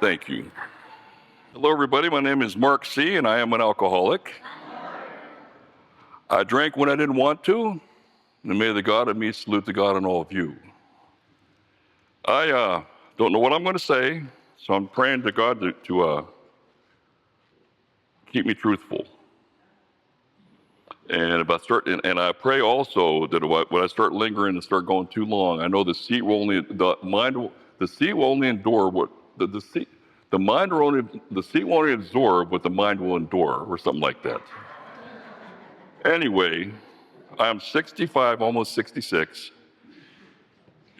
Thank you. Hello, everybody. My name is Mark C., and I am an alcoholic. I drank when I didn't want to, and may the God of me salute the God in all of you. I don't know what I'm going to say, so I'm praying to God to keep me truthful. And if I start, and I pray also that when I start lingering and start going too long, I know the seat will only endure what the seat will only absorb what the mind will endure, or something like that. Anyway, I'm 65, almost 66.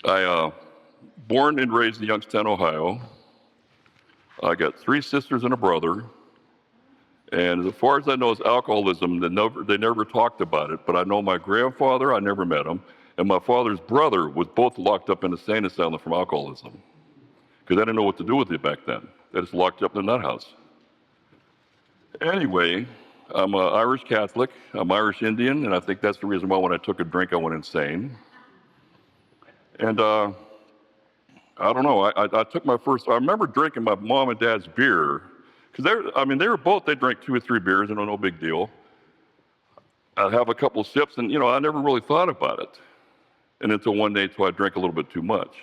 I born and raised in Youngstown, Ohio. I got 3 sisters and a brother. And as far as I know, it's alcoholism. They never talked about it. But I know my grandfather, I never met him, and my father's brother was both locked up in a insane asylum from alcoholism. Because I didn't know what to do with it back then. They just locked you up in the nut house. Anyway, I'm an Irish Catholic. I'm Irish Indian, and I think that's the reason why when I took a drink, I went insane. And I don't know. I took my first. I remember drinking my mom and dad's beer. Because they drank 2 or 3 beers, and no big deal. I'd have a couple of sips, and I never really thought about it. And until one day, I drank a little bit too much,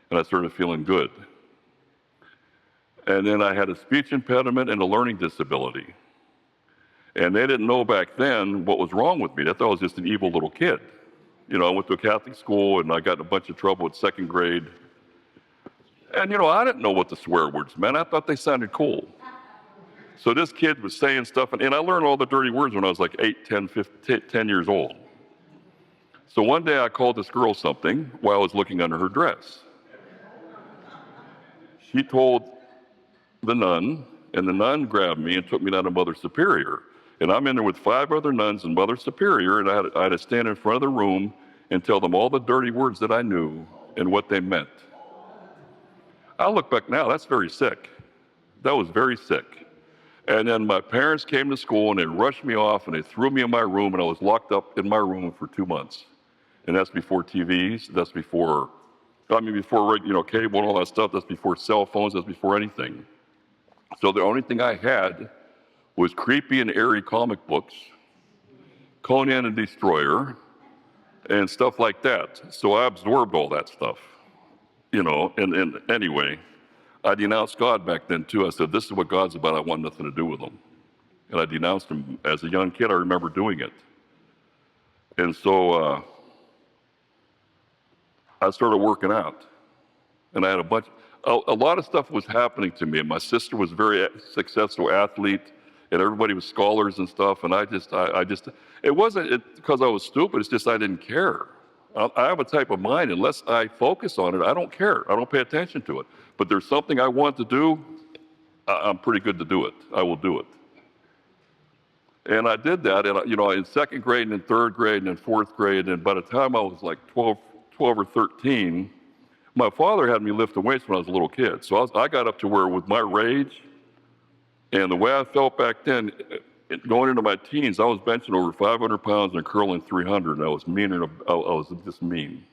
and I started feeling good. And then I had a speech impediment and a learning disability. And they didn't know back then what was wrong with me. They thought I was just an evil little kid. I went to a Catholic school, and I got in a bunch of trouble at 2nd grade. And, I didn't know what the swear words meant. I thought they sounded cool. So this kid was saying stuff, and I learned all the dirty words when I was like 8, 10 years old. So one day I called this girl something while I was looking under her dress. She told the nun, and the nun grabbed me and took me down to Mother Superior. And I'm in there with 5 other nuns and Mother Superior, and I had to stand in front of the room and tell them all the dirty words that I knew and what they meant. I look back now, that's very sick. That was very sick. And then my parents came to school, and they rushed me off, and they threw me in my room, and I was locked up in my room for 2 months. And that's before TVs, that's before cable and all that stuff, that's before cell phones, that's before anything. So the only thing I had was creepy and airy comic books, Conan and Destroyer, and stuff like that. So I absorbed all that stuff, and anyway, I denounced God back then too. I said, this is what God's about, I want nothing to do with him. And I denounced him. As a young kid, I remember doing it. And so I started working out. And I had a lot of stuff was happening to me. And my sister was a very successful athlete, and everybody was scholars and stuff. And it wasn't because I was stupid, it's just I didn't care. I have a type of mind, unless I focus on it, I don't care. I don't pay attention to it. But there's something I want to do, I'm pretty good to do it. I will do it. And I did that, and in 2nd grade and in 3rd grade and in 4th grade, and by the time I was like 12 or 13, my father had me lift weights when I was a little kid. So I got up to where, with my rage and the way I felt back then, going into my teens, I was benching over 500 pounds and curling 300, and I was mean, and I was just mean.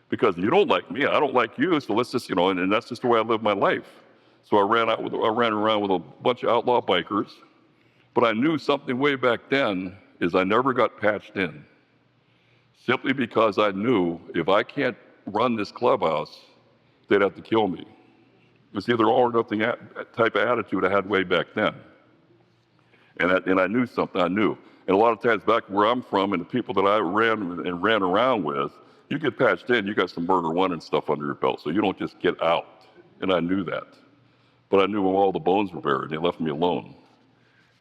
Because you don't like me, I don't like you, so let's just, and that's just the way I live my life. So I ran around with a bunch of outlaw bikers, but I knew something way back then is I never got patched in. Simply because I knew if I can't run this clubhouse, they'd have to kill me. It's either all or nothing type of attitude I had way back then. And I knew something, I knew. And a lot of times back where I'm from, and the people that I ran around with, you get patched in, you got some murder one and stuff under your belt, so you don't just get out. And I knew that. But I knew where all the bones were buried, they left me alone.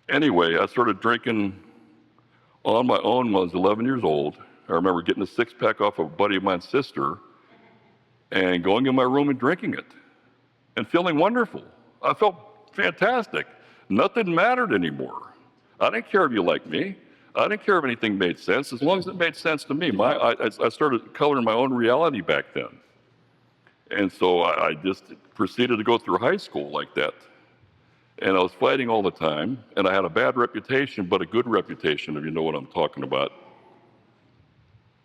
Anyway, I started drinking on my own when I was 11 years old. I remember getting a 6-pack off of a buddy of mine's sister and going in my room and drinking it and feeling wonderful. I felt fantastic. Nothing mattered anymore. I didn't care if you liked me. I didn't care if anything made sense, as long as it made sense to me. I started coloring my own reality back then. And so I just proceeded to go through high school like that. And I was fighting all the time, and I had a bad reputation, but a good reputation, if you know what I'm talking about.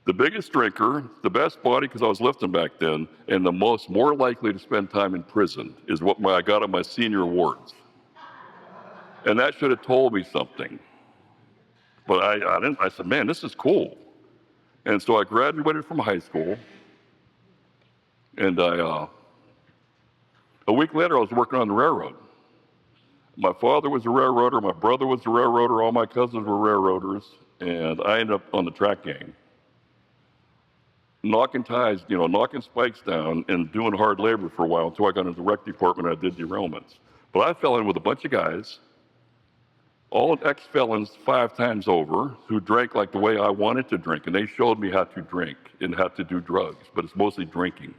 The biggest drinker, the best body because I was lifting back then, and the more likely to spend time in prison is what I got on my senior awards. And that should have told me something. But I didn't. I said, man, this is cool. And so I graduated from high school, and a week later I was working on the railroad. My father was a railroader, my brother was a railroader, all my cousins were railroaders, and I ended up on the track gang. Knocking ties, knocking spikes down and doing hard labor for a while until I got into the rec department and I did derailments. But I fell in with a bunch of guys, all ex-felons 5 times over, who drank like the way I wanted to drink, and they showed me how to drink and how to do drugs, but it's mostly drinking.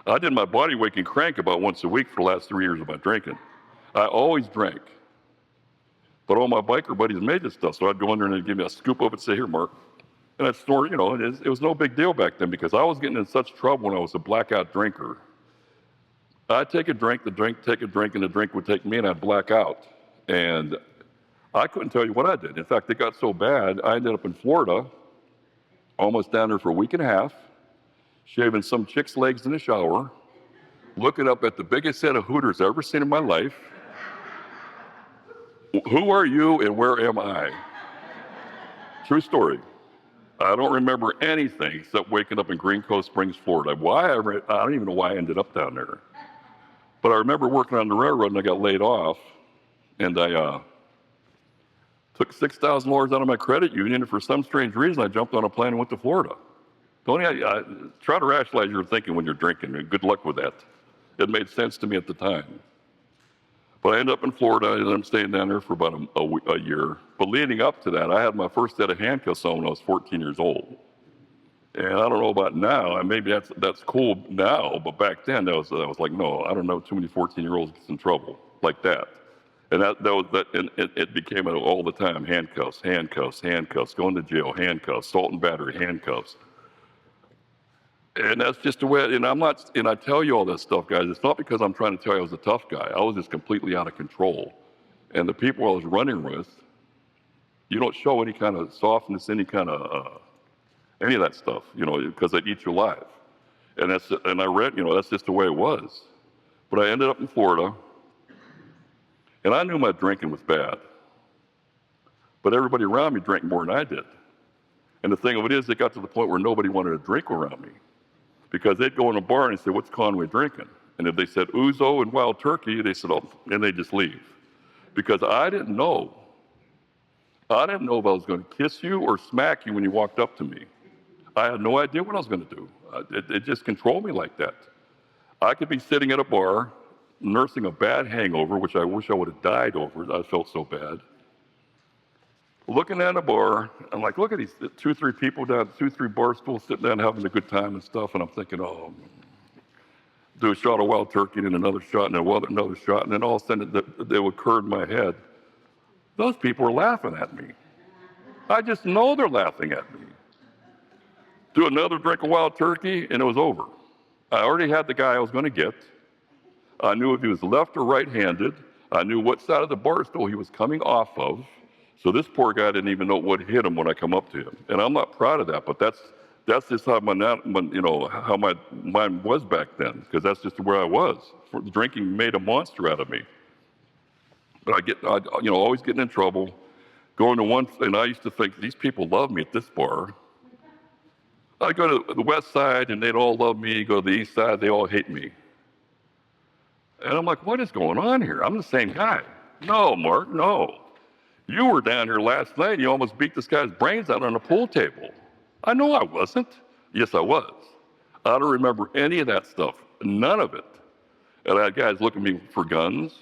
I did my body weight and crank about once a week for the last 3 years of my drinking. I always drank. But all my biker buddies made this stuff, so I'd go in there and they'd give me a scoop of it and say, here, Mark. And I'd snort, it was no big deal back then because I was getting in such trouble when I was a blackout drinker. I'd take a drink, take a drink, and the drink would take me and I'd black out. And I couldn't tell you what I did. In fact, it got so bad, I ended up in Florida, almost down there for a week and a half, shaving some chick's legs in the shower, looking up at the biggest set of hooters I've ever seen in my life. Who are you and where am I? True story. I don't remember anything except waking up in Green Cove Springs, Florida. I don't even know why I ended up down there. But I remember working on the railroad and I got laid off, and I took $6,000 out of my credit union, and for some strange reason, I jumped on a plane and went to Florida. Try to rationalize your thinking when you're drinking, and good luck with that. It made sense to me at the time. But I ended up in Florida, and I'm staying down there for about a year. But leading up to that, I had my first set of handcuffs on when I was 14 years old. And I don't know about now, and maybe that's cool now, but back then, I was like, no, I don't know too many 14-year-olds get in trouble like that. And it became all the time, handcuffs, going to jail, handcuffs, assault and battery, handcuffs. And that's just the way, and I tell you all this stuff, guys, it's not because I'm trying to tell you I was a tough guy. I was just completely out of control. And the people I was running with, you don't show any kind of softness, any of that stuff, because they'd eat you alive. And I read, that's just the way it was. But I ended up in Florida, and I knew my drinking was bad. But everybody around me drank more than I did. And the thing of it is, it got to the point where nobody wanted to drink around me. Because they'd go in a bar and they'd say, what's Conway drinking? And if they said ouzo and wild turkey, they said, oh, and they just leave. Because I didn't know. I didn't know if I was going to kiss you or smack you when you walked up to me. I had no idea what I was going to do. It just controlled me like that. I could be sitting at a bar, nursing a bad hangover, which I wish I would have died over. I felt so bad. Looking at a bar, I'm like, look at these 2-3 people down, 2-3 bar stools sitting down having a good time and stuff, and I'm thinking, oh, do a shot of wild turkey and another shot and another shot, and then all of a sudden it would occur in my head, those people are laughing at me. I just know they're laughing at me. Do another drink of wild turkey, and it was over. I already had the guy I was going to get. I knew if he was left or right-handed. I knew what side of the bar stool he was coming off of. So this poor guy didn't even know what hit him when I come up to him. And I'm not proud of that, but that's just how how my mind was back then, because that's just where I was. Drinking made a monster out of me. But always getting in trouble, going to and I used to think, these people love me at this bar. I go to the west side and they'd all love me, go to the east side, they all hate me. And I'm like, what is going on here? I'm the same guy. No, Mark, no. You were down here last night and you almost beat this guy's brains out on a pool table. I know I wasn't. Yes, I was. I don't remember any of that stuff. None of it. And I had guys looking at me for guns.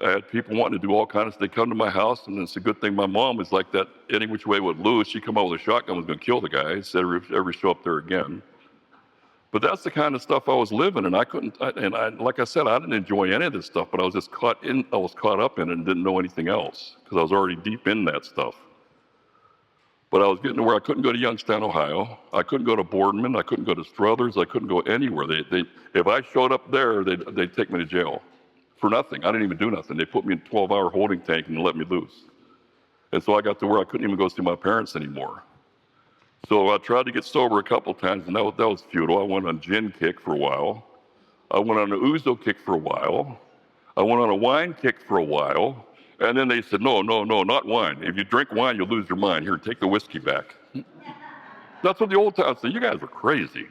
I had people wanting to do all kinds of stuff. They come to my house, and it's a good thing my mom was like that. Any which way would lose. She'd come out with a shotgun, was going to kill the guy. Said ever show up there again. But that's the kind of stuff I was living, and like I said, I didn't enjoy any of this stuff, but I was just caught up in it and didn't know anything else because I was already deep in that stuff. But I was getting to where I couldn't go to Youngstown, Ohio. I couldn't go to Boardman. I couldn't go to Struthers. I couldn't go anywhere. If I showed up there, they'd take me to jail for nothing. I didn't even do nothing. They put me in a 12-hour holding tank and let me loose. And so I got to where I couldn't even go see my parents anymore. So I tried to get sober a couple times, and that was futile. I went on gin kick for a while. I went on a ouzo kick for a while. I went on a wine kick for a while. And then they said, no, not wine. If you drink wine, you'll lose your mind. Here, take the whiskey back. That's what the old timers said. You guys are crazy.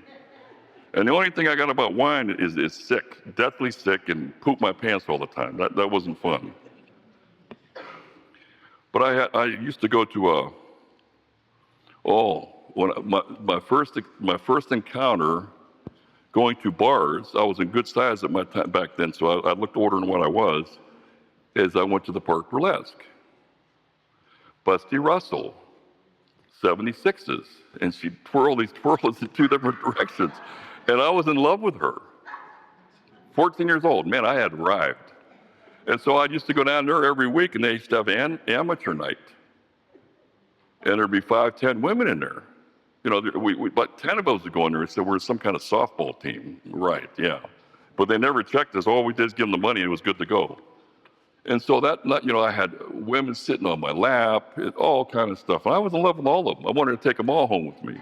And the only thing I got about wine is sick, deathly sick, and poop my pants all the time. That wasn't fun. But I used to go to my first encounter going to bars. I was in good size at my time back then, so I looked older than what I was. Is I went to the Park Burlesque. Busty Russell, 76s, and she'd twirl these twirls in two different directions. And I was in love with her. 14 years old, man, I had arrived. And so I used to go down there every week, and they used to have amateur night. And there'd be 5, 10 women in there. You know, about 10 of us would go in there and say, we're some kind of softball team. Right, yeah. But they never checked us. All we did is give them the money, and it was good to go. And so I had women sitting on my lap, all kind of stuff. And I was in love with all of them. I wanted to take them all home with me.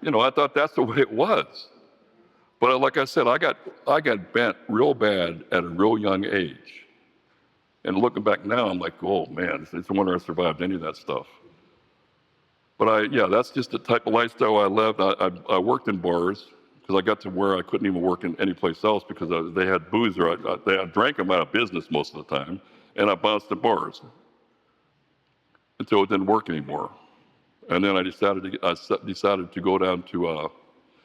You know, I thought that's the way it was. But like I said, I got bent real bad at a real young age. And looking back now, I'm like, oh man, it's a wonder I survived any of that stuff. But that's just the type of lifestyle I lived. I worked in bars because I got to where I couldn't even work in any place else because they had booze or I drank them out of business most of the time, and I bounced at bars until it didn't work anymore. And then I decided to go down to.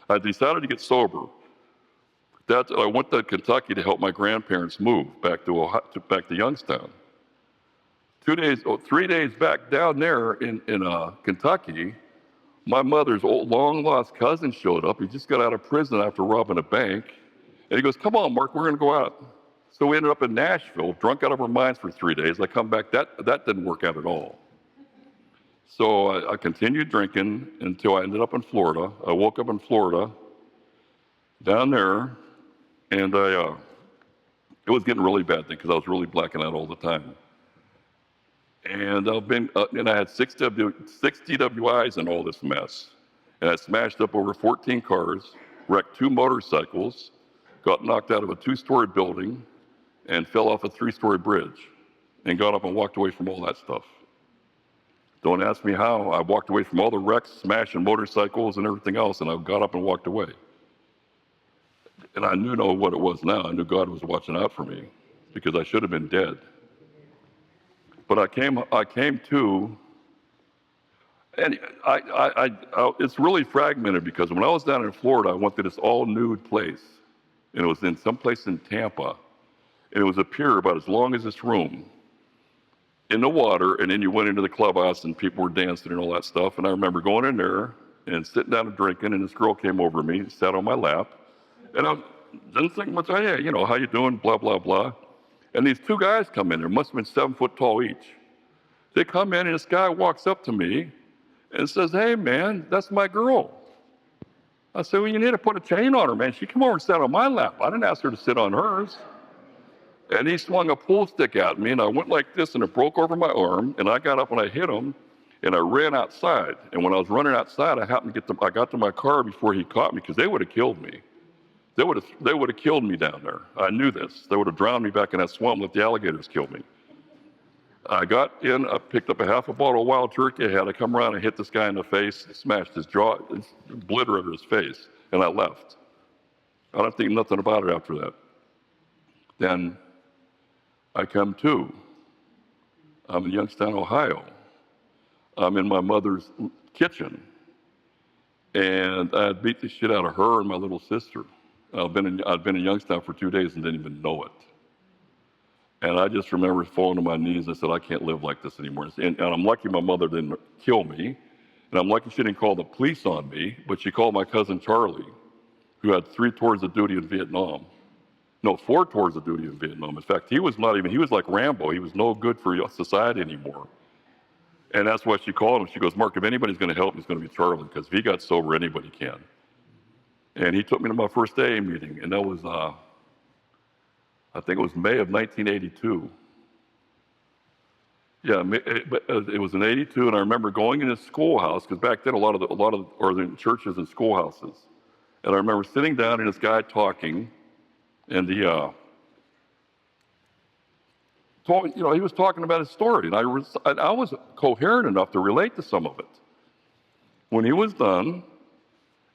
I decided to get sober. I went to Kentucky to help my grandparents move back to Youngstown. 3 days back down there in Kentucky, my mother's old long-lost cousin showed up. He just got out of prison after robbing a bank. And he goes, come on, Mark, we're going to go out. So we ended up in Nashville, drunk out of our minds for 3 days. I come back, that didn't work out at all. So I continued drinking until I ended up in Florida. I woke up in Florida, down there, and it was getting really bad then because I was really blacking out all the time. And I had 6 DWIs in all this mess. And I smashed up over 14 cars, wrecked 2 motorcycles, got knocked out of a 2-story building, and fell off a 3-story bridge, and got up and walked away from all that stuff. Don't ask me how. I walked away from all the wrecks, smashing motorcycles and everything else, and I got up and walked away. And I knew what it was now. I knew God was watching out for me because I should have been dead. But I came to, and it's really fragmented because when I was down in Florida, I went to this all-nude place, and it was in some place in Tampa, and it was a pier about as long as this room, in the water, and then you went into the clubhouse, and people were dancing and all that stuff, and I remember going in there and sitting down and drinking, and this girl came over to me, sat on my lap, and I didn't think much, how you doing, blah, blah, blah. And these 2 guys come in there, must have been 7 foot tall each. They come in and this guy walks up to me and says, hey man, that's my girl. I said, well, you need to put a chain on her, man. She came over and sat on my lap. I didn't ask her to sit on hers. And he swung a pool stick at me and I went like this and it broke over my arm and I got up and I hit him and I ran outside. And when I was running outside, I got to my car before he caught me because they would have killed me. They would have killed me down there. I knew this. They would have drowned me back in that swamp and let the alligators kill me. I got in, I picked up a half a bottle of wild turkey I had. I come around and hit this guy in the face, smashed his jaw, obliterated his face, and I left. I don't think nothing about it after that. Then I come to. I'm in Youngstown, Ohio. I'm in my mother's kitchen. And I beat the shit out of her and my little sister. I'd been in Youngstown for 2 days and didn't even know it. And I just remember falling to my knees. I said, I can't live like this anymore. And I'm lucky my mother didn't kill me. And I'm lucky she didn't call the police on me, but she called my cousin Charlie, who had 3 tours of duty in Vietnam. No, 4 tours of duty in Vietnam. In fact, he was like Rambo. He was no good for society anymore. And that's why she called him. She goes, Mark, if anybody's going to help me, it's going to be Charlie, because if he got sober, anybody can. And he took me to my first AA meeting, and that was, I think it was May of 1982. Yeah, it was in '82, and I remember going in this schoolhouse because back then a lot of the churches and schoolhouses, and I remember sitting down and this guy talking, and he told, he was talking about his story, and I was coherent enough to relate to some of it. When he was done,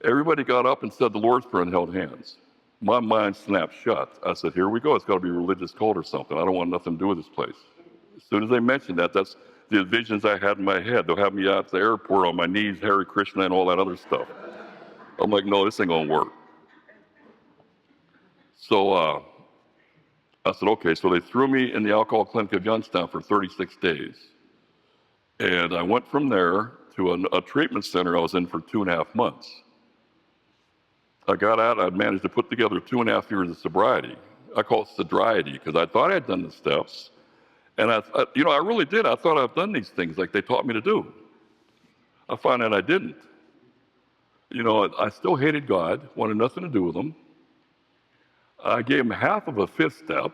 everybody got up and said the Lord's Prayer and held hands. My mind snapped shut. I said, "Here we go. It's got to be a religious cult or something. I don't want nothing to do with this place." As soon as they mentioned that, that's the visions I had in my head. They'll have me out at the airport on my knees, Hare Krishna, and all that other stuff. I'm like, no, this ain't gonna work. So I said, okay. So they threw me in the alcohol clinic of Youngstown for 36 days. And I went from there to a treatment center I was in for 2.5 months. I got out, I'd managed to put together 2.5 years of sobriety. I call it sobriety because I thought I'd done the steps. And I really did. I thought I've done these things like they taught me to do. I found out I didn't. I still hated God, wanted nothing to do with him. I gave him half of a fifth step.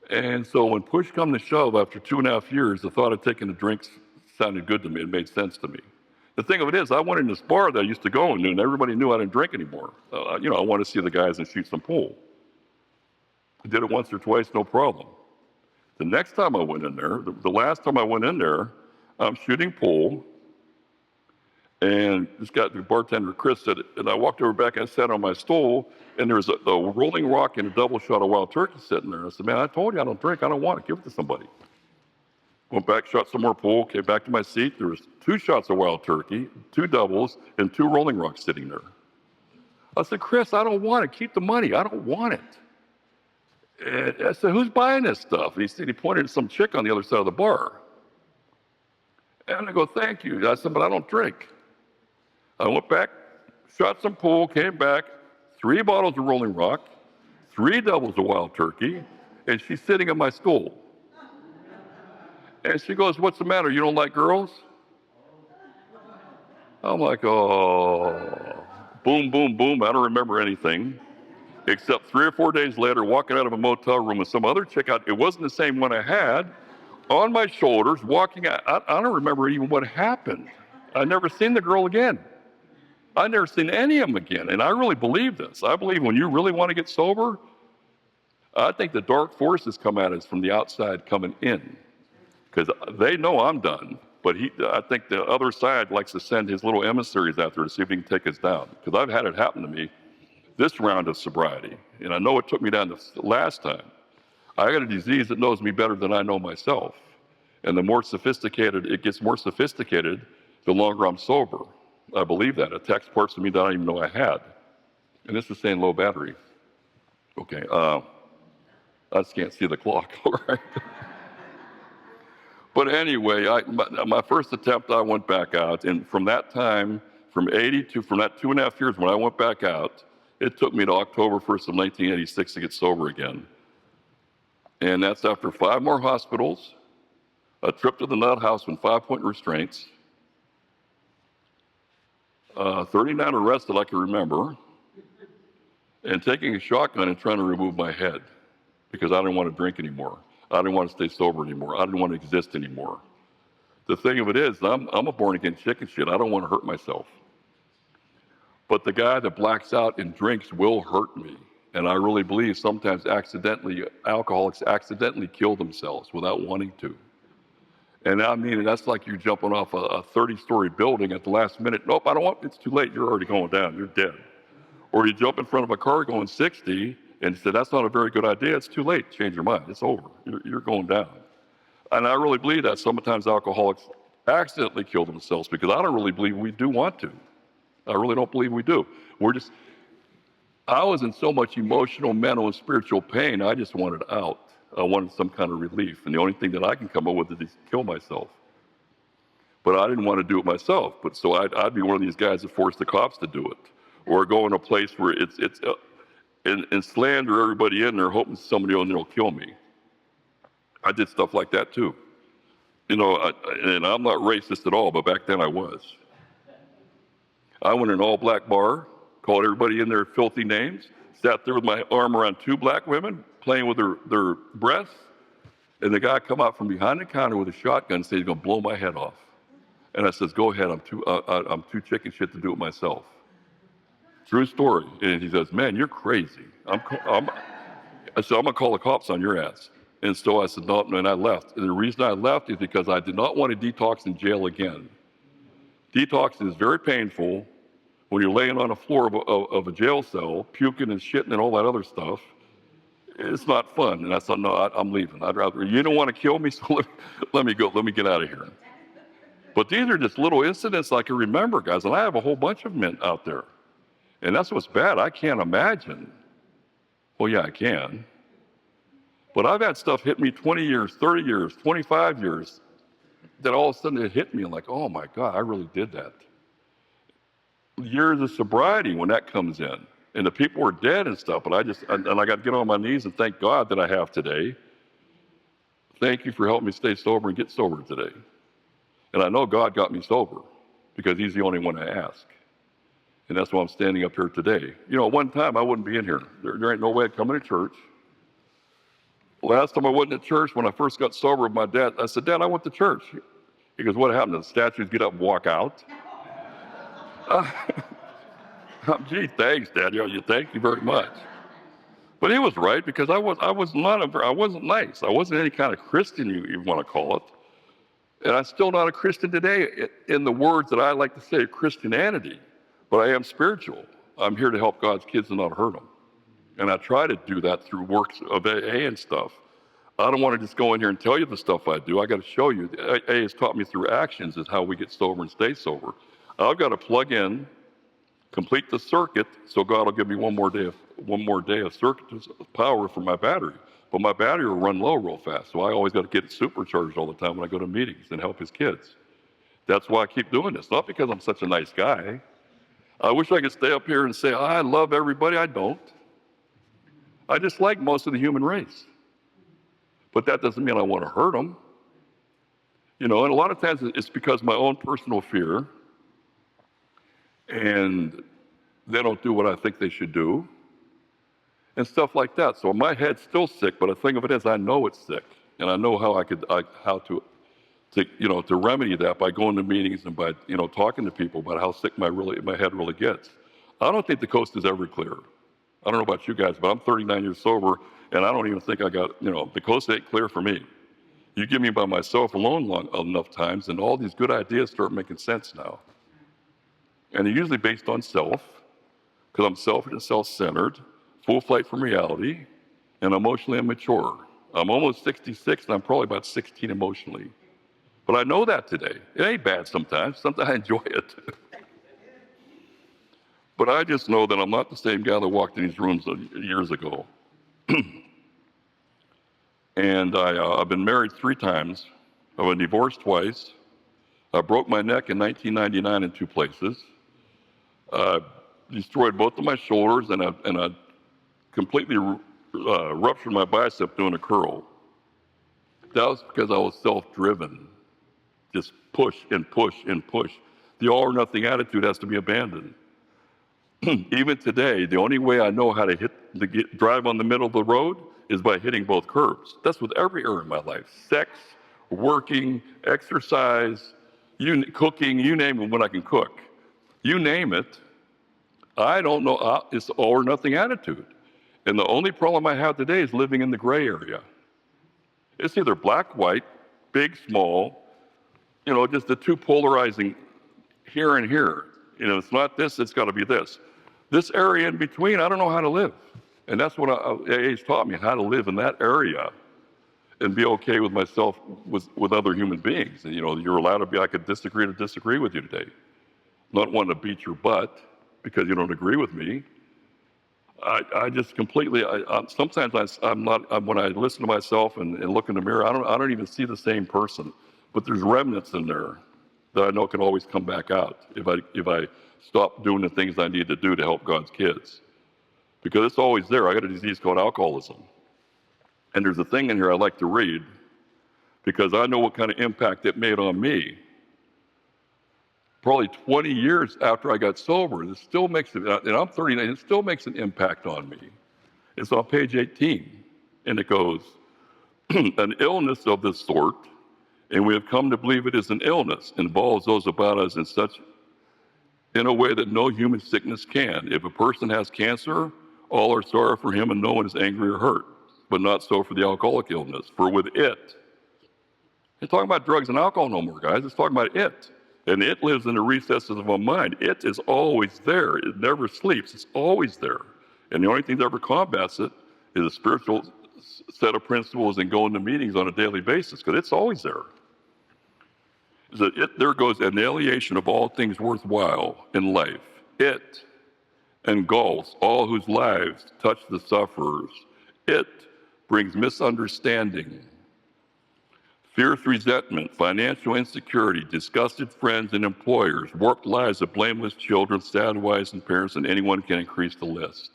And so when push come to shove, after 2.5 years, the thought of taking the drinks sounded good to me. It made sense to me. The thing of it is, I went in this bar that I used to go in, and everybody knew I didn't drink anymore. I wanted to see the guys and shoot some pool. I did it once or twice, no problem. The next time I went in there, the last time I went in there, I'm shooting pool, and the bartender, Chris, said, and I walked over back and I sat on my stool, and there was a Rolling Rock and a double shot of Wild Turkey sitting there. I said, man, I told you I don't drink. I don't want it. Give it to somebody. Went back, shot some more pool, came back to my seat. There was 2 shots of Wild Turkey, 2 doubles, and 2 Rolling Rocks sitting there. I said, Chris, I don't want it. Keep the money. I don't want it. And I said, who's buying this stuff? And he pointed at some chick on the other side of the bar. And I go, thank you. I said, but I don't drink. I went back, shot some pool, came back, 3 bottles of Rolling Rock, 3 doubles of Wild Turkey, and she's sitting on my stool. And she goes, what's the matter? You don't like girls? I'm like, oh, boom, boom, boom. I don't remember anything. Except 3 or 4 days later, walking out of a motel room with some other chick out, it wasn't the same one I had, on my shoulders, walking out. I don't remember even what happened. I'd never seen the girl again. I'd never seen any of them again. And I really believe this. I believe when you really want to get sober, I think the dark forces come at us from the outside coming in. Because they know I'm done. But I think the other side likes to send his little emissaries out there to see if he can take us down. Because I've had it happen to me this round of sobriety. And I know it took me down the last time. I got a disease that knows me better than I know myself. And the more sophisticated, it gets more sophisticated, the longer I'm sober. I believe that. It attacks parts of me that I didn't even know I had. And this is saying low battery. Okay, I just can't see the clock, all right? But anyway, my first attempt, I went back out. And from that time, from that 2.5 years when I went back out, it took me to October 1st of 1986 to get sober again. And that's after 5 more hospitals, a trip to the nut house with 5-point restraints, 39 arrests that I can remember, and taking a shotgun and trying to remove my head because I didn't want to drink anymore. I didn't want to stay sober anymore. I didn't want to exist anymore. The thing of it is, I'm a born-again chicken shit. I don't want to hurt myself. But the guy that blacks out and drinks will hurt me. And I really believe sometimes alcoholics accidentally kill themselves without wanting to. And I mean, that's like you jumping off a 30-story building at the last minute. Nope, I don't want, it's too late. You're already going down. You're dead. Or you jump in front of a car going 60 and say, that's not a very good idea. It's too late. Change your mind. It's over. You're going down. And I really believe that sometimes alcoholics accidentally kill themselves because I don't really believe we do want to. I really don't believe we do. I was in so much emotional, mental, and spiritual pain, I just wanted out. I wanted some kind of relief. And the only thing that I can come up with is to kill myself. But I didn't want to do it myself. But so I'd be one of these guys that forced the cops to do it. Or go in a place where and slander everybody in there hoping somebody will kill me. I did stuff like that too. And I'm not racist at all, but back then I was. I went in an all-black bar, called everybody in there filthy names, sat there with my arm around 2 black women, playing with their breasts, And the guy come out from behind the counter with a shotgun and said he's going to blow my head off. And I says, go ahead, I'm too chicken shit to do it myself. True story. And he says, man, you're crazy. I said, I'm going to call the cops on your ass. And so I said, no, and I left. And the reason I left is because I did not want to detox in jail again. Detoxing is very painful when you're laying on a floor of a jail cell, puking and shitting and all that other stuff. It's not fun. And I thought, no, I'm leaving. I'd rather, you don't want to kill me, so let me go. Let me get out of here. But these are just little incidents I can remember, guys. And I have a whole bunch of men out there. And that's what's bad. I can't imagine. Well, yeah, I can. But I've had stuff hit me 20 years, 30 years, 25 years, that all of a sudden it hit me and like, oh my God, I really did that. Years of sobriety when that comes in. And the people are dead and stuff, but I got to get on my knees and thank God that I have today. Thank you for helping me stay sober and get sober today. And I know God got me sober because he's the only one I ask. And that's why I'm standing up here today. You know, at one time I wouldn't be in here. There ain't no way I'd come into church. Last time I went to church, when I first got sober with my dad, I said, Dad, I went to church. He goes, what happened? The statues get up and walk out? Gee, thanks, Dad. Thank you very much. But he was right because I wasn't nice. I wasn't any kind of Christian you want to call it. And I'm still not a Christian today in the words that I like to say, Christianity. But I am spiritual. I'm here to help God's kids and not hurt them. And I try to do that through works of AA and stuff. I don't want to just go in here and tell you the stuff I do. I got to show you. AA has taught me through actions is how we get sober and stay sober. I've got to plug in, complete the circuit, so God will give me one more day of circuit power for my battery. But my battery will run low real fast, so I always got to get it supercharged all the time when I go to meetings and help his kids. That's why I keep doing this. Not because I'm such a nice guy. I wish I could stay up here and say, I love everybody. I don't. I dislike most of the human race. But that doesn't mean I want to hurt them. You know, and a lot of times it's because of my own personal fear, and they don't do what I think they should do, and stuff like that. So my head's still sick, but the thing of it is I know it's sick, and I know how to remedy that by going to meetings and by, talking to people about how sick my head really gets. I don't think the coast is ever clear. I don't know about you guys, but I'm 39 years sober, and I don't even think I got, the coast ain't clear for me. You give me by myself alone long enough times, and all these good ideas start making sense now. And they're usually based on self, because I'm selfish and self-centered, full flight from reality, and emotionally immature. I'm almost 66, and I'm probably about 16 emotionally. But I know that today. It ain't bad sometimes. Sometimes I enjoy it. But I just know that I'm not the same guy that walked in these rooms years ago. And I've been married 3 times. I've been divorced twice. I broke my neck in 1999 in 2 places. Destroyed both of my shoulders, and I completely ruptured my bicep doing a curl. That was because I was self-driven. Just push and push and push. The all or nothing attitude has to be abandoned. Even today, the only way I know how to drive on the middle of the road is by hitting both curbs. That's with every area of my life. Sex, working, exercise, cooking, you name it when I can cook. You name it, I don't know, it's all or nothing attitude. And the only problem I have today is living in the gray area. It's either black, white, big, small, just the 2 polarizing here and here. It's not this, it's got to be this. This area in between, I don't know how to live. And that's what AA's taught me, how to live in that area and be okay with myself, with other human beings. And, you're allowed to be, I could disagree with you today. Not wanting to beat your butt because you don't agree with me. I just completely, sometimes when I listen to myself and look in the mirror, I don't even see the same person. But there's remnants in there that I know can always come back out if I stop doing the things I need to do to help God's kids. Because it's always there. I got a disease called alcoholism. And there's a thing in here I like to read because I know what kind of impact it made on me. Probably 20 years after I got sober, it still makes it, and I'm 39, it still makes an impact on me. It's on page 18, and it goes, An illness of this sort, and we have come to believe it is an illness, involves those about us in a way that no human sickness can. If a person has cancer, all are sorry for him and no one is angry or hurt, but not so for the alcoholic illness. For with it, it's talking about drugs and alcohol no more, guys. It's talking about it. And it lives in the recesses of our mind. It is always there. It never sleeps. It's always there. And the only thing that ever combats it is a spiritual set of principles and going to meetings on a daily basis, because it's always there. There goes annihilation of all things worthwhile in life. It engulfs all whose lives touch the sufferers. It brings misunderstanding, fierce resentment, financial insecurity, disgusted friends and employers, warped lives of blameless children, sad wives and parents, and anyone can increase the list.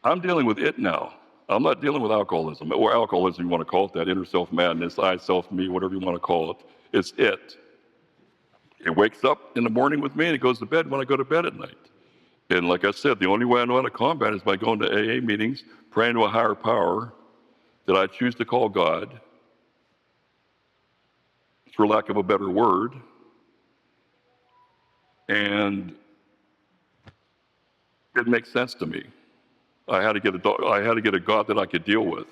I'm dealing with it now. I'm not dealing with alcoholism, or alcoholism, you want to call it that, inner self madness, I, self, me, whatever you want to call it. It's it. It wakes up in the morning with me and it goes to bed when I go to bed at night. And like I said, the only way I know how to combat it is by going to AA meetings, praying to a higher power that I choose to call God, for lack of a better word. And it makes sense to me. I had to get a God that I could deal with.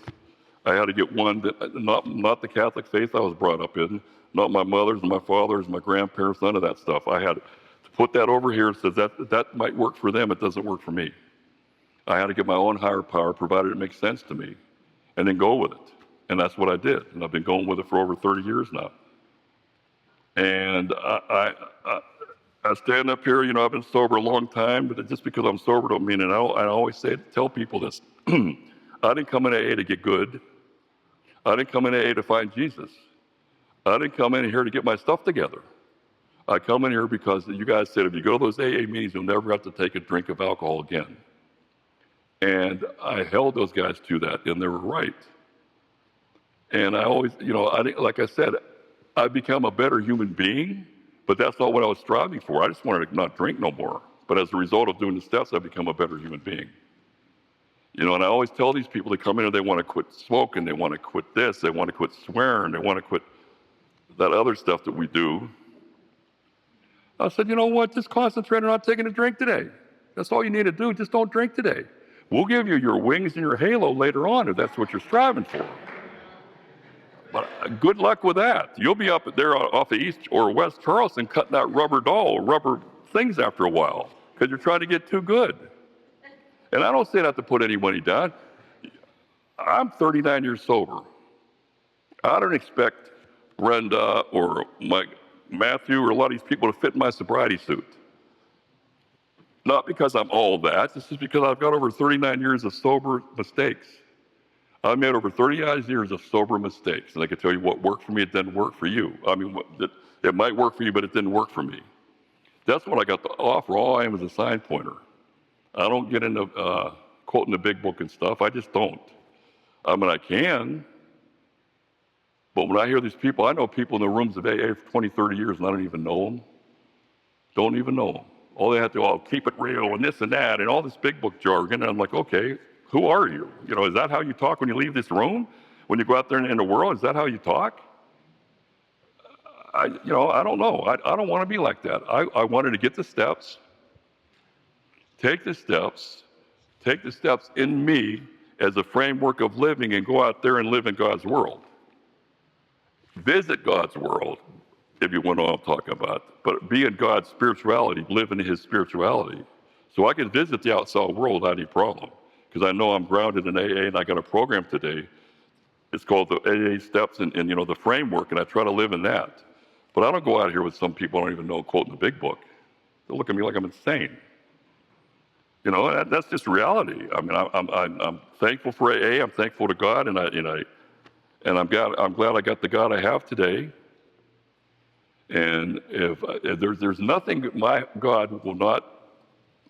I had to get one that, not the Catholic faith I was brought up in, not my mother's and my father's, my grandparents, none of that stuff. I had to put that over here and says that might work for them, it doesn't work for me. I had to get my own higher power, provided it makes sense to me, and then go with it. And that's what I did. And I've been going with it for over 30 years now. And I stand up here, I've been sober a long time, but just because I'm sober don't mean it. I always tell people this. I didn't come in AA to get good. I didn't come in AA to find Jesus. I didn't come in here to get my stuff together. I come in here because you guys said if you go to those AA meetings, you'll never have to take a drink of alcohol again. And I held those guys to that, and they were right. And I always, like I said, I've become a better human being, but that's not what I was striving for. I just wanted to not drink no more. But as a result of doing the steps, I've become a better human being. And I always tell these people to come in and they want to quit smoking, they want to quit this, they want to quit swearing, they want to quit that other stuff that we do. I said, you know what, just concentrate on not taking a drink today. That's all you need to do, just don't drink today. We'll give you your wings and your halo later on if that's what you're striving for. But good luck with that. You'll be up there off of East or West Charleston cutting out rubber things after a while because you're trying to get too good. And I don't say that to put any money down. I'm 39 years sober. I don't expect Brenda or Matthew or a lot of these people to fit in my sobriety suit. Not because I'm all that, it's just because I've got over 39 years of sober mistakes. I've made over 39 years of sober mistakes, and I can tell you what worked for me, it didn't work for you. I mean, it might work for you, but it didn't work for me. That's what I got to offer. All I am is a sign pointer. I don't get into quoting the big book and stuff. I just don't. I mean, I can, but when I hear these people, I know people in the rooms of AA for 20, 30 years, and I don't even know them. Don't even know them. All they have to do, keep it real, and this and that, and all this big book jargon, and I'm like, okay, who are you? Is that how you talk when you leave this room? When you go out there in the world, is that how you talk? I don't know. I don't want to be like that. I wanted to get the steps, take the steps in me as a framework of living and go out there and live in God's world. Visit God's world, if you want to know what I'm talking about. But be in God's spirituality, live in His spirituality. So I can visit the outside world without any problem. Because I know I'm grounded in AA, and I got a program today. It's called the AA Steps and the framework, and I try to live in that. But I don't go out here with some people I don't even know quoting the big book. They look at me like I'm insane. That's just reality. I mean, I'm thankful for AA. I'm thankful to God, and I'm glad I got the God I have today. And if there's nothing my God will not.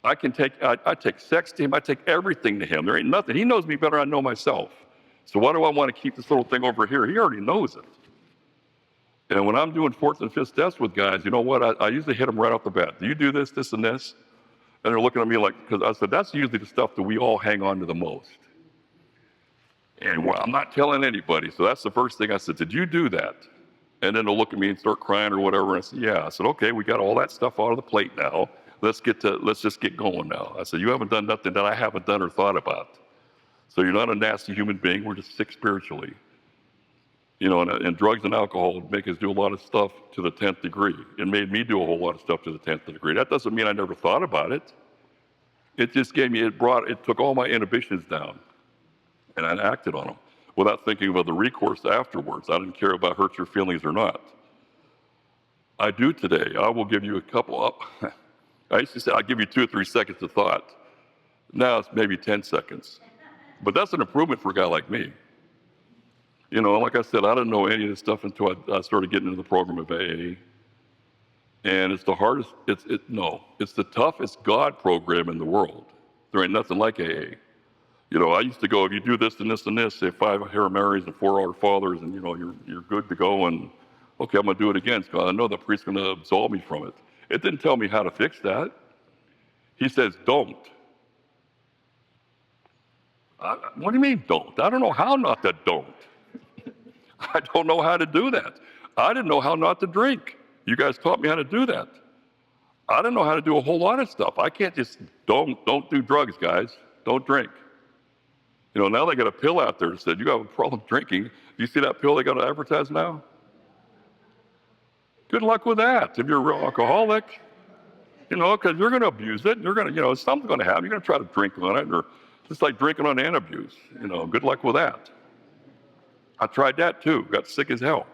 I take sex to Him. I take everything to Him. There ain't nothing. He knows me better than I know myself. So why do I want to keep this little thing over here? He already knows it. And when I'm doing fourth and fifth steps with guys, you know what? I usually hit them right off the bat. Do you do this, this, and this? And they're looking at me like, because I said, that's usually the stuff that we all hang on to the most. And well, I'm not telling anybody. So that's the first thing I said, did you do that? And then they'll look at me and start crying or whatever. And I said, yeah. I said, okay, we got all that stuff out of the plate now. Let's just get going now. I said, you haven't done nothing that I haven't done or thought about. So you're not a nasty human being. We're just sick spiritually. And drugs and alcohol make us do a lot of stuff to the 10th degree. It made me do a whole lot of stuff to the 10th degree. That doesn't mean I never thought about it. It just it took all my inhibitions down, and I acted on them without thinking about the recourse afterwards. I didn't care about hurt your feelings or not. I do today. I will give you a couple up. I used to say I'll give you 2 or 3 seconds of thought. Now it's maybe 10 seconds. But that's an improvement for a guy like me. Like I said, I didn't know any of this stuff until I started getting into the program of AA. And it's the hardest, it's the toughest God program in the world. There ain't nothing like AA. I used to go, if you do this and this and this, say 5 Hail Marys and 4 Our Fathers, and you're good to go, and okay, I'm gonna do it again, because I know the priest's gonna absolve me from it. It didn't tell me how to fix that. He says, don't. What do you mean, don't? I don't know how not to don't. I don't know how to do that. I didn't know how not to drink. You guys taught me how to do that. I didn't know how to do a whole lot of stuff. I can't just, don't do drugs, guys. Don't drink. Now they got a pill out there that said, you have a problem drinking. Do you see that pill they got to advertise now? Good luck with that if you're a real alcoholic. Because you're going to abuse it. You're going to, something's going to happen. You're going to try to drink on it, or just like drinking on antabuse. Good luck with that. I tried that too. Got sick as hell.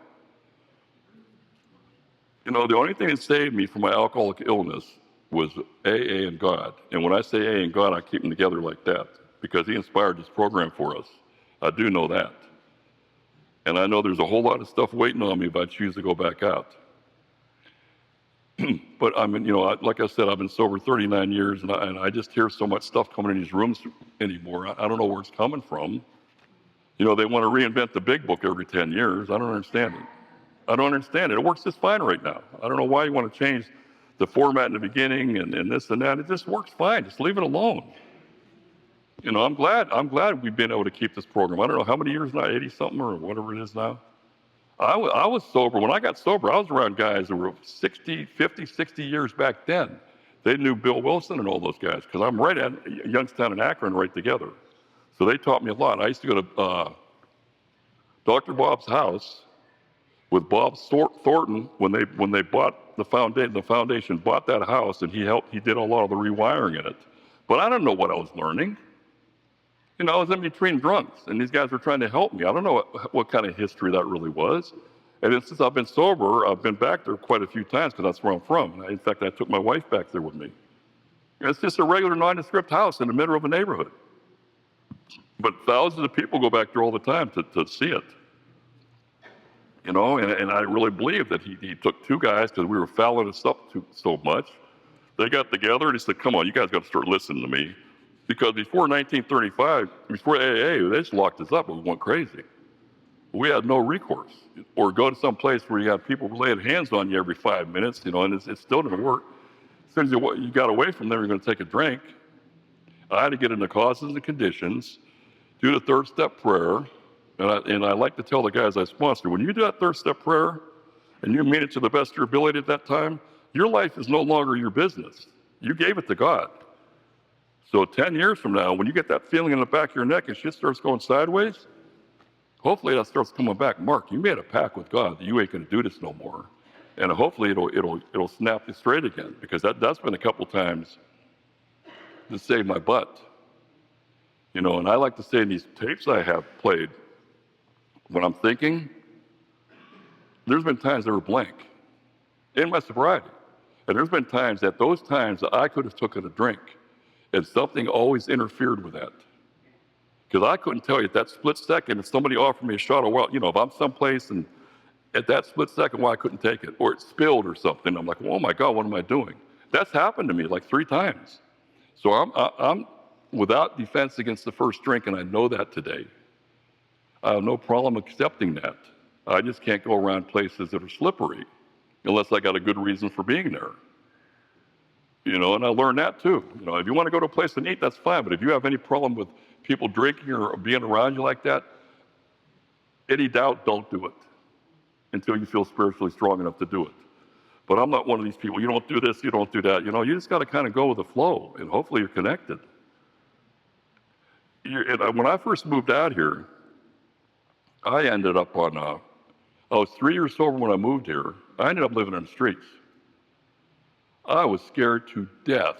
The only thing that saved me from my alcoholic illness was AA and God. And when I say AA and God, I keep them together like that because He inspired this program for us. I do know that. And I know there's a whole lot of stuff waiting on me if I choose to go back out. But like I said, I've been sober 39 years, and I just hear so much stuff coming in these rooms anymore. I don't know where it's coming from. They want to reinvent the big book every 10 years. I don't understand it. I don't understand it. It works just fine right now. I don't know why you want to change the format in the beginning and this and that. It just works fine. Just leave it alone. I'm glad we've been able to keep this program. I don't know how many years now, 80 something or whatever it is now. I was sober. When I got sober, I was around guys that were 50, 60 years back then. They knew Bill Wilson and all those guys because I'm right at Youngstown and Akron right together. So they taught me a lot. I used to go to Dr. Bob's house with Bob Thornton when they bought the foundation bought that house, and he did a lot of the rewiring in it. But I didn't know what I was learning. I was in between drunks, and these guys were trying to help me. I don't know what kind of history that really was. And since I've been sober, I've been back there quite a few times because that's where I'm from. In fact, I took my wife back there with me. And it's just a regular nondescript house in the middle of a neighborhood. But thousands of people go back there all the time to see it. And I really believe that he took 2 guys because we were fouling us up so much. They got together and he said, come on, you guys got to start listening to me. Because before 1935, before AA, they just locked us up and we went crazy. We had no recourse. Or go to some place where you have people laying hands on you every 5 minutes, and it still didn't work. As soon as you got away from there, you're going to take a drink. I had to get into causes and conditions, do the 3rd step prayer, and I like to tell the guys I sponsor, when you do that 3rd step prayer, and you mean it to the best of your ability at that time, your life is no longer your business. You gave it to God. So 10 years from now, when you get that feeling in the back of your neck and shit starts going sideways, hopefully that starts coming back. Mark, you made a pact with God that you ain't going to do this no more. And hopefully it'll snap you straight again, because that's been a couple times to save my butt. And I like to say in these tapes I have played, when I'm thinking, there's been times that were blank in my sobriety. And there's been times that I could have taken a drink, and something always interfered with that. Because I couldn't tell you at that split second if somebody offered me a shot of well, if I'm someplace and at that split second why I couldn't take it, or it spilled or something, I'm like, well, oh my God, what am I doing? That's happened to me like 3 times. So I'm without defense against the first drink, and I know that today. I have no problem accepting that. I just can't go around places that are slippery unless I got a good reason for being there. And I learned that too. If you want to go to a place and eat, that's fine. But if you have any problem with people drinking or being around you like that, any doubt, don't do it until you feel spiritually strong enough to do it. But I'm not one of these people, you don't do this, you don't do that. You know, you just got to kind of go with the flow, and hopefully you're connected. When I first moved out here, I ended up on, I was 3 years sober when I moved here. I ended up living in the streets. I was scared to death.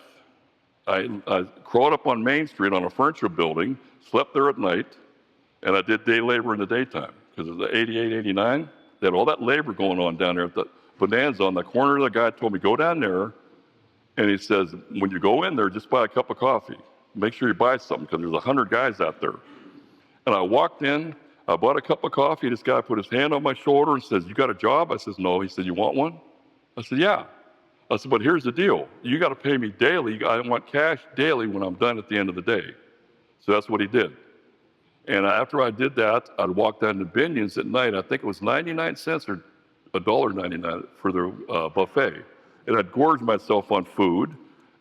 I crawled up on Main Street on a furniture building, slept there at night, and I did day labor in the daytime. Because it was 88, 89, they had all that labor going on down there at the Bonanza. On the corner, the guy told me, go down there, and he says, when you go in there, just buy a cup of coffee. Make sure you buy something, because there's 100 guys out there. And I walked in, I bought a cup of coffee. This guy put his hand on my shoulder and says, you got a job? I says, no. He said, you want one? I said, yeah. I said, but here's the deal. You got to pay me daily. I want cash daily when I'm done at the end of the day. So that's what he did. And after I did that, I'd walk down to Binion's at night. I think it was 99 cents or $1.99 for their buffet. And I'd gorge myself on food,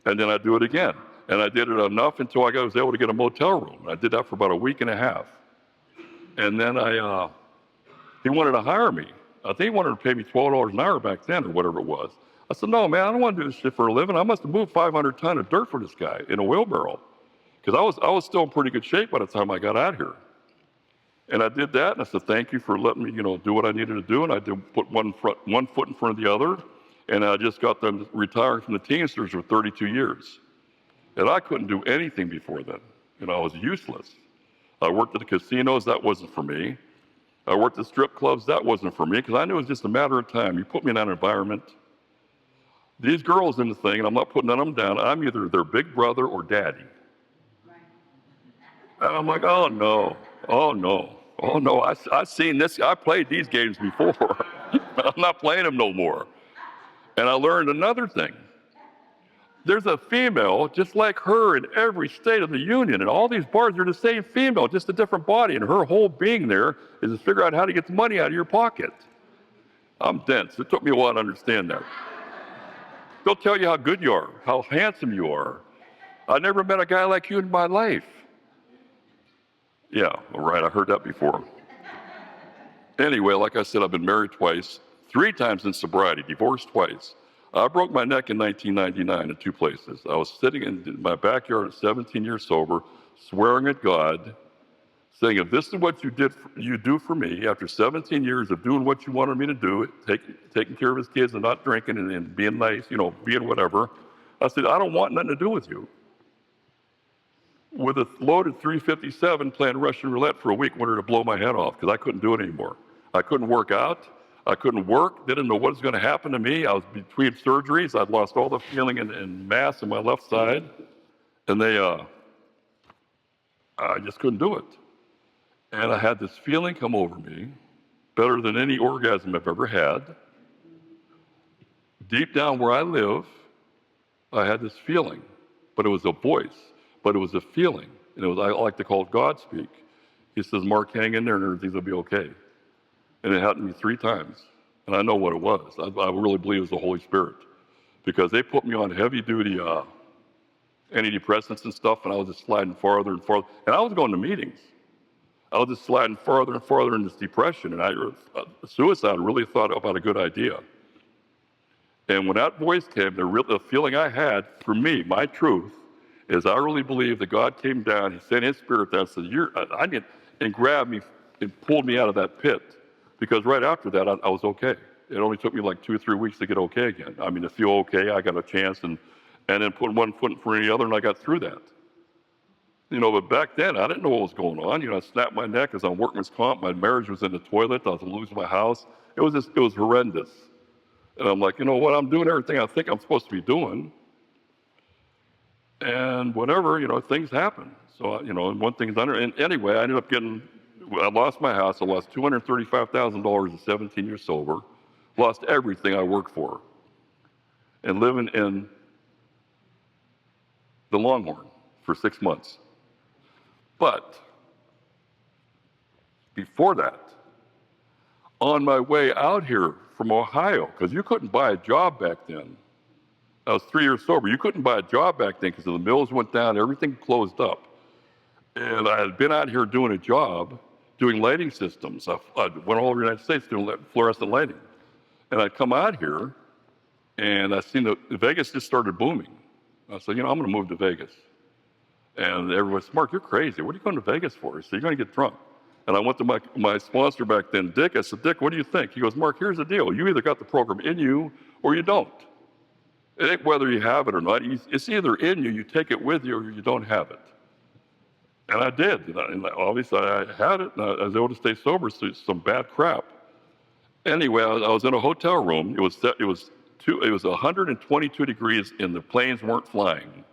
and then I'd do it again. And I did it enough until I was able to get a motel room. I did that for about a week and a half. And then he wanted to hire me. I think he wanted to pay me $12 an hour back then or whatever it was. I said, no, man, I don't want to do this shit for a living. I must have moved 500 tons of dirt for this guy in a wheelbarrow. Because I was still in pretty good shape by the time I got out here. And I did that, and I said, thank you for letting me, do what I needed to do. And I did put one foot in front of the other. And I just got them retired from the Teamsters for 32 years. And I couldn't do anything before then. I was useless. I worked at the casinos, that wasn't for me. I worked at strip clubs, that wasn't for me, because I knew it was just a matter of time. You put me in that environment. These girls in the thing, and I'm not putting none of them down, I'm either their big brother or daddy. And I'm like, oh no, I've seen this, I played these games before. I'm not playing them no more. And I learned another thing. There's a female just like her in every state of the union, and all these bars are the same female, just a different body, and her whole being there is to figure out how to get the money out of your pocket. I'm dense. It took me a while to understand that. They'll tell you how good you are, how handsome you are. I never met a guy like you in my life. Yeah, all right, I heard that before. Anyway, like I said, I've been married twice, 3 times in sobriety, divorced twice. I broke my neck in 1999 in 2 places. I was sitting in my backyard at 17 years sober, swearing at God, saying, if this is what you do for me after 17 years of doing what you wanted me to do, taking care of his kids and not drinking and being nice, being whatever, I said, I don't want nothing to do with you. With a loaded 357 playing Russian roulette for a week, wanted to blow my head off because I couldn't do it anymore. I couldn't work out. I couldn't work, didn't know what was going to happen to me. I was between surgeries. I'd lost all the feeling and mass in my left side. And I just couldn't do it. And I had this feeling come over me, better than any orgasm I've ever had. Deep down where I live, I had this feeling, but it was a voice, but it was a feeling. And I like to call it God speak. He says, Mark, hang in there and everything will be okay. And it happened to me 3 times. And I know what it was. I really believe it was the Holy Spirit. Because they put me on heavy-duty antidepressants and stuff, and I was just sliding farther and farther. And I was going to meetings. I was just sliding farther and farther in this depression. And suicide, I really thought about a good idea. And when that voice came, the feeling I had, for me, my truth, is I really believe that God came down, He sent His Spirit down, said, and grabbed me and pulled me out of that pit. Because right after that, I was okay. It only took me like 2 or 3 weeks to get okay again. I mean, to feel okay, I got a chance, and then put one foot in front of the other, and I got through that. But back then, I didn't know what was going on. I snapped my neck as on workman's comp. My marriage was in the toilet. I was losing my house. It was horrendous. And I'm like, what? I'm doing everything I think I'm supposed to be doing. And whatever, things happen. So, and one thing's under. And anyway, I lost my house. I lost $235,000 in 17 years sober. Lost everything I worked for. And living in the Longhorn for 6 months. But before that, on my way out here from Ohio, because you couldn't buy a job back then. I was 3 years sober. You couldn't buy a job back then because the mills went down, everything closed up. And I had been out here doing a job, doing lighting systems. I went all over the United States doing fluorescent lighting. And I'd come out here, and I seen that Vegas just started booming. I said, I'm going to move to Vegas. And everybody said, Mark, you're crazy. What are you going to Vegas for? I said, you're going to get drunk. And I went to my sponsor back then, Dick. I said, Dick, what do you think? He goes, Mark, here's the deal. You either got the program in you or you don't. It ain't whether you have it or not. It's either in you, you take it with you, or you don't have it. And I did. And obviously, I had it, and I was able to stay sober through some bad crap. Anyway, I was in a hotel room. It was 122 degrees, and the planes weren't flying.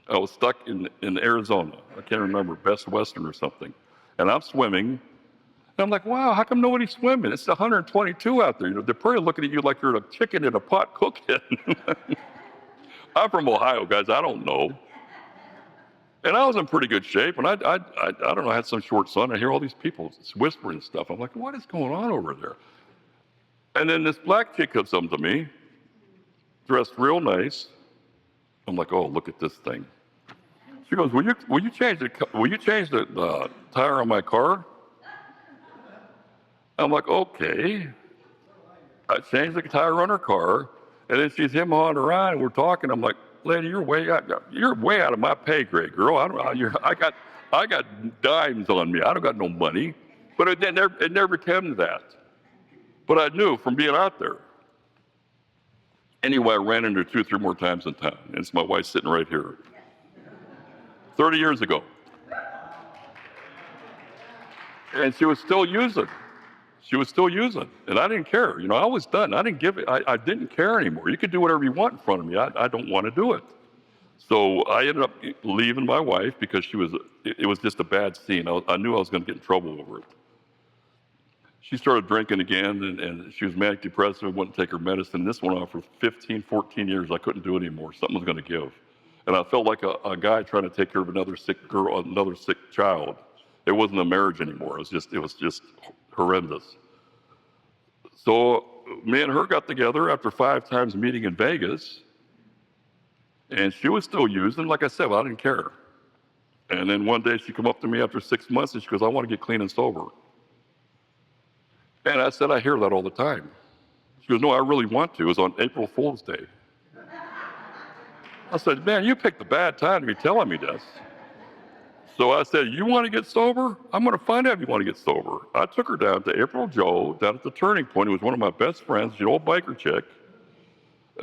I was stuck in Arizona. I can't remember, Best Western or something. And I'm swimming. And I'm like, wow, how come nobody's swimming? It's 122 out there. They're probably looking at you like you're a chicken in a pot cooking. I'm from Ohio, guys. I don't know. And I was in pretty good shape. And I don't know, I had some short son. I hear all these people whispering stuff. I'm like, what is going on over there? And then this black chick comes up to me, dressed real nice. I'm like, oh, look at this thing. She goes, will you change the tire on my car? I'm like, okay. I changed the tire on her car, and then she's him-hawing around, and we're talking. I'm like, lady, you're way out of my pay grade, girl. I got dimes on me. I don't got no money. But it never came to that. But I knew from being out there. Anyway, I ran into her 2 or 3 more times in town, and it's my wife sitting right here. 30 years ago. And she was still using. And I didn't care. I was done. I didn't give it. I didn't care anymore. You could do whatever you want in front of me. I don't want to do it. So I ended up leaving my wife because it was just a bad scene. I knew I was going to get in trouble over it. She started drinking again, and she was manic depressive, wouldn't take her medicine. This went on for 15, 14 years. I couldn't do it anymore. Something was going to give. And I felt like a guy trying to take care of another sick girl, another sick child. It wasn't a marriage anymore. It was just horrendous. So me and her got together after 5 times meeting in Vegas, and she was still using. Like I said, I didn't care. And then one day she come up to me after 6 months, and she goes, I want to get clean and sober. And I said, I hear that all the time. She goes, no, I really want to. It was on April Fool's Day. I said, man, you picked a bad time to be telling me this. So I said, you want to get sober? I'm going to find out if you want to get sober. I took her down to April Joe, down at the Turning Point. It was one of my best friends, she's an old biker chick.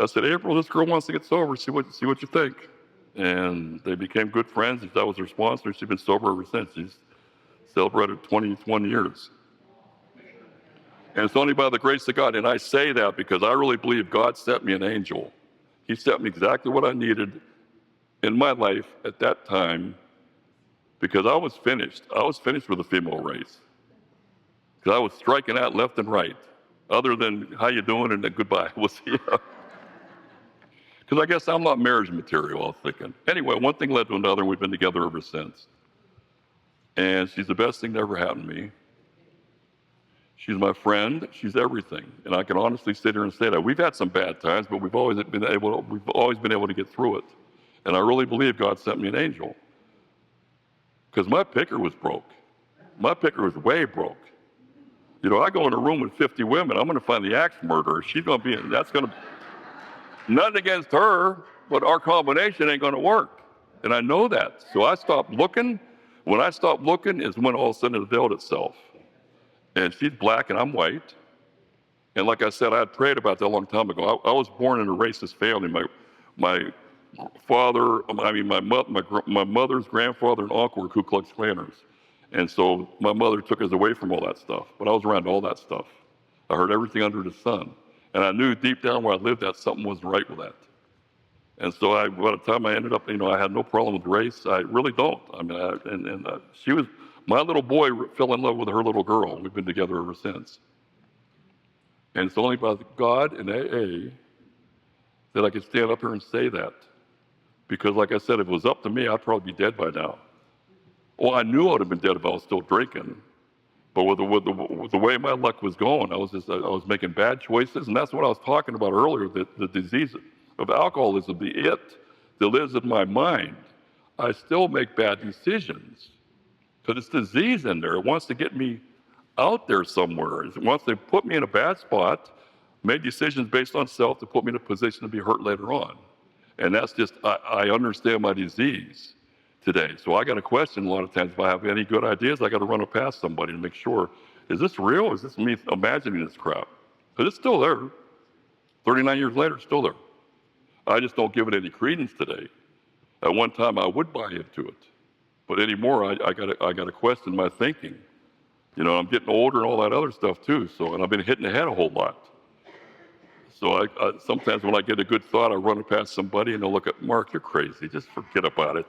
I said, April, this girl wants to get sober. See what you think. And they became good friends. That was her sponsor. She's been sober ever since. She's celebrated 21 years. And it's only by the grace of God. And I say that because I really believe God sent me an angel. He sent me exactly what I needed in my life at that time, because I was finished. I was finished with the female race. Because I was striking out left and right, other than how you doing and goodbye. We'll see you. Because I guess I'm not marriage material, I was thinking. Anyway, one thing led to another, and we've been together ever since. And she's the best thing that ever happened to me. She's my friend. She's everything. And I can honestly sit here and say that. We've had some bad times, but we've always been able to get through it. And I really believe God sent me an angel. Because my picker was broke. My picker was way broke. I go in a room with 50 women, I'm going to find the axe murderer. She's going to be nothing against her, but our combination ain't going to work. And I know that. So I stopped looking. When I stopped looking is when all of a sudden it veiled itself. And she's black and I'm white. And like I said, I had prayed about that a long time ago. I was born in a racist family. My mother's grandfather and uncle were Ku Klux Klanners. And so my mother took us away from all that stuff. But I was around all that stuff. I heard everything under the sun. And I knew deep down where I lived that something wasn't right with that. And so by the time I ended up, I had no problem with race. I really don't. She was, my little boy fell in love with her little girl. We've been together ever since. And it's only by God and AA that I can stand up here and say that. Because like I said, if it was up to me, I'd probably be dead by now. Well, I knew I would have been dead if I was still drinking. But with the way my luck was going, I was making bad choices. And that's what I was talking about earlier, the disease of alcoholism, the it that lives in my mind. I still make bad decisions because it's disease in there. It wants to get me out there somewhere. Once they put me in a bad spot, made decisions based on self to put me in a position to be hurt later on. And that's just, I understand my disease today. So I got to question a lot of times if I have any good ideas, I got to run it past somebody to make sure, is this real? Or is this me imagining this crap? Because it's still there. 39 years later, it's still there. I just don't give it any credence today. At one time, I would buy into it. But anymore, I got to question my thinking. You know, I'm getting older and all that other stuff too. So, and I've been hitting the head a whole lot. So I sometimes when I get a good thought, I run it past somebody and they'll look at, Mark, you're crazy. Just forget about it.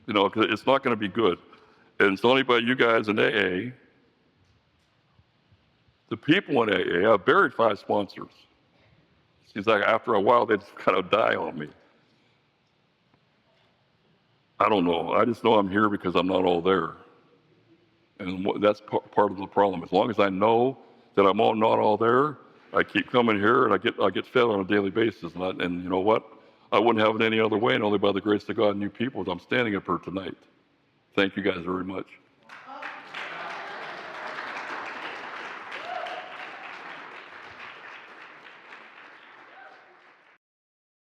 You know, 'cause it's not going to be good. And it's only by you guys in AA, the people in AA, I've buried 5 sponsors. Seems like after a while, they just kind of die on me. I don't know. I just know I'm here because I'm not all there. And that's part of the problem. As long as I know that I'm not all there, I keep coming here and I get fed on a daily basis. And you know what? I wouldn't have it any other way, and only by the grace of God and you people, I'm standing up here tonight. Thank you guys very much.